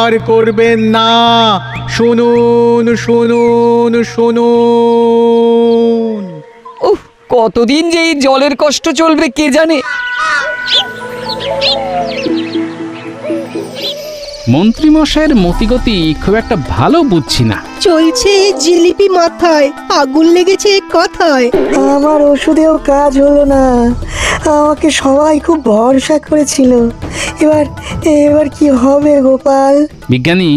আর করবেন না। শুনুন শুনুন শুনুন। উফ, কতদিন যে এই জলের কষ্ট চলবে কে জানে। মন্ত্রীমশাইয়ের মতিগতি খুব একটা ভালো বুঝছি না। চলছে জিলিপি মাথায়, আগুন লেগেছে কথায়। আমার ওষুধেও কাজ হলো না, আমাকে সবাই খুব ভরসা করেছিল। এবার এবার কি হবে গোপাল? বিজ্ঞানী,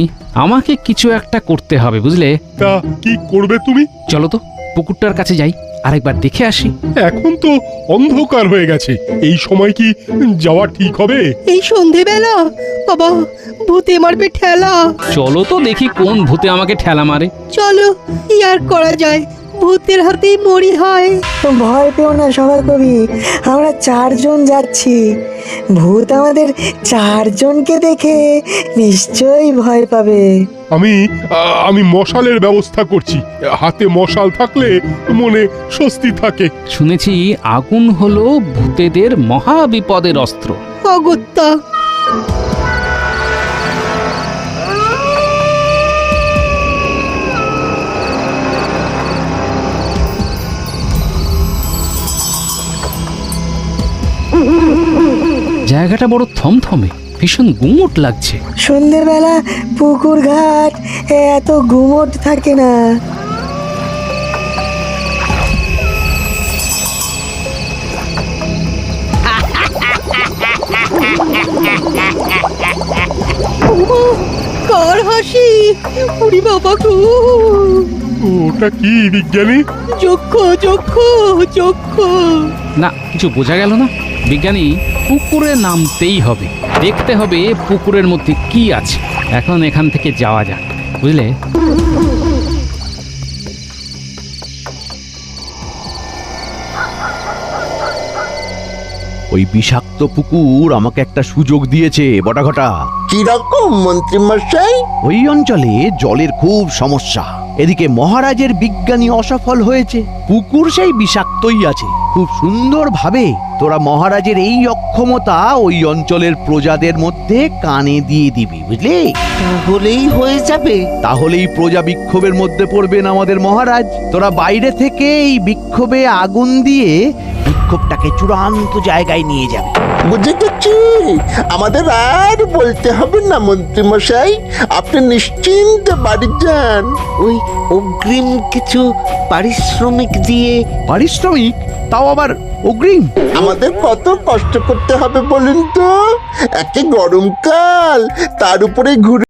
আমাকে কিছু একটা করতে হবে, বুঝলে? তা কি করবে তুমি? চলো তো পুকুরটার কাছে যাই, আরেকবার দেখে আসি। এখন তো অন্ধকার হয়ে গেছে, এই সময় কি যাওয়া ঠিক হবে? এই সন্ধেবেলা বাবা, ভূতে মারবে ঠেলা। চলো তো দেখি কোন ভূতে আমাকে ঠেলা মারে। চলো, কি আর করা যায়, ভূতের হাতেই মরি হয়। ভয় পেও না সভাকবি, আমরা 4 জন যাচ্ছি। ভূত আমাদের 4 জনকে দেখে নিশ্চয়ই ভয় পাবে। আমি মশালের ব্যবস্থা করছি। হাতে মশাল থাকলে মনে স্বস্তি থাকে। শুনেছি আগুন হলো ভূতেদের মহা বিপদের অস্ত্র। অগত্যা। জায়গাটা বড় থমথমে, ভীষণ গুমোট লাগছে। সন্ধ্যেবেলা পুকুর ঘাট এত গুমোট থাকে না। কার হাসি? উড়ি বাবা গো! ওটা কি বিজ্ঞানী? যক্ষ যক্ষ যক্ষ। না, কিছু বোঝা গেল না। বিজ্ঞানী, পুকুরে নামতেই হবে, দেখতে হবে পুকুরের মধ্যে কি আছে। এখন এখান থেকে যাওয়া যাক, বুঝলে? ওই বিষাক্ত পুকুর আমাকে একটা সুযোগ দিয়েছে বটাঘটা। কিরকম মন্ত্রী মশাই? ওই অঞ্চলে জলের খুব সমস্যা। এদিকে মহারাজের বিজ্ঞানী অসফল হয়েছে, পুকুর সেই বিষাক্তই আছে। খুব সুন্দরভাবে তোরা মহারাজের এই অক্ষমতা ওই অঞ্চলের প্রজাদের মধ্যে কানে দিয়ে দিবি, বুঝলি? তাহলেই হয়ে যাবে। তাহলেই প্রজা বিক্ষোভের মধ্যে পড়বেন আমাদের মহারাজ। তোরা বাইরে থেকে এই বিক্ষোভে আগুন দিয়ে বিক্ষোভটাকে চূড়ান্ত জায়গায় নিয়ে যাবে। বুঝে গেছি, আমাদের আর বলতে হবে না মন্ত্রী মশাই। আপনি নিশ্চিন্তে বাড়ি যান। ওই অগ্রিম কিছু পারিশ্রমিক দিয়ে। পারিশ্রমিক? তাও আবার অগ্রিম? আমাদের কত কষ্ট করতে হবে বলুন তো? একে গরমকাল, তার উপরে ঘুরে